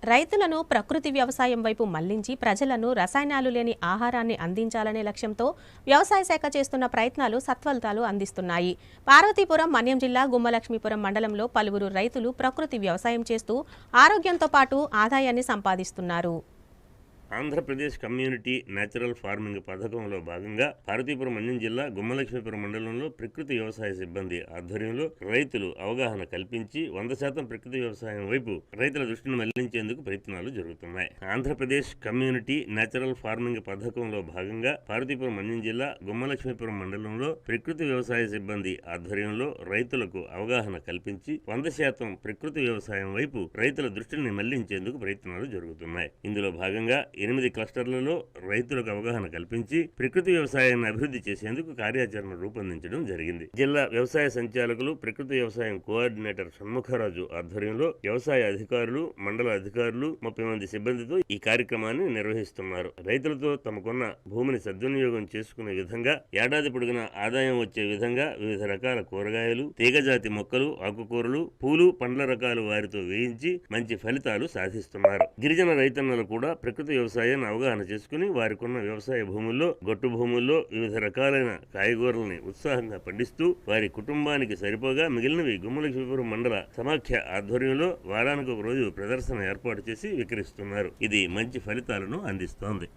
రైతులను ప్రకృతి వ్యవసాయం వైపు మళ్లించి ప్రజలను రసాయనాలు లేని ఆహారాన్ని అందించాలనే లక్ష్యంతో వ్యవసాయ శాఖ చేస్తున్న ప్రయత్నాలు సత్ఫలితాలు అందిస్తున్నాయి. పార్వతీపురం మన్యం జిల్లా గుమ్మలక్ష్మీపురం మండలంలో పలువురు రైతులు ప్రకృతి వ్యవసాయం చేస్తూ ఆరోగ్యంతో పాటు ఆదాయాన్ని సంపాదిస్తున్నారు. ఆంధ్రప్రదేశ్ కమ్యూనిటీ న్యాచురల్ ఫార్మింగ్ పథకంలో భాగంగా పార్వతీపురం మన్యం జిల్లా గుమ్మలక్ష్మీపురం మండలంలో ప్రకృతి వ్యవసాయ సిబ్బంది ఆధ్వర్యంలో రైతులు అవగాహన కల్పించి 100% ప్రకృతి వ్యవసాయం వైపు రైతుల దృష్టిని మళ్లించేందుకు ప్రయత్నాలు జరుగుతున్నాయి. ఆంధ్రప్రదేశ్ కమ్యూనిటీ న్యాచురల్ ఫార్మింగ్ పథకంలో భాగంగా పార్వతీపురం మన్యం జిల్లా గుమ్మలక్ష్మీపురం మండలంలో ప్రకృతి వ్యవసాయ సిబ్బంది ఆధ్వర్యంలో రైతులకు అవగాహన కల్పించి 100% ప్రకృతి వ్యవసాయం వైపు రైతుల దృష్టిని మళ్లించేందుకు ప్రయత్నాలు జరుగుతున్నాయి. ఇందులో భాగంగా 8 క్లస్టర్లలో రైతులకు అవగాహన కల్పించి ప్రకృతి వ్యవసాయాన్ని అభివృద్ధి చేసేందుకు కార్యాచరణ రూపొందించడం జరిగింది. జిల్లా వ్యవసాయ సంచాలకులు ప్రకృతి వ్యవసాయం కోఆర్డినేటర్ షణ్ముఖరాజు ఆధ్వర్యంలో వ్యవసాయ అధికారులు, మండల అధికారులు 30 మంది సిబ్బందితో ఈ కార్యక్రమాన్ని నిర్వహిస్తున్నారు. రైతులతో తమకున్న భూమిని సద్వినియోగం చేసుకునే విధంగా, ఏడాది పొడుగునా ఆదాయం వచ్చే విధంగా వివిధ రకాల కూరగాయలు, తీగజాతి మొక్కలు, ఆకుకూరలు, పూలు, పండ్ల రకాలు వారితో వేయించి మంచి ఫలితాలు సాధిస్తున్నారు. గిరిజన రైతన్నలు కూడా ప్రకృతి వ్యవసాయాన్ని అవగాహన చేసుకుని వారికున్న వ్యవసాయ భూముల్లో, గొట్టు భూముల్లో వివిధ రకాలైన కాయగూరల్ని ఉత్సాహంగా పండిస్తూ వారి కుటుంబానికి సరిపోగా మిగిలినవి గుమ్మలక్ష్మీపురం మండల సమాఖ్య ఆధ్వర్యంలో వారానికి ఒక రోజు ప్రదర్శన ఏర్పాటు చేసి విక్రయిస్తున్నారు. ఇది మంచి ఫలితాలను అందిస్తోంది.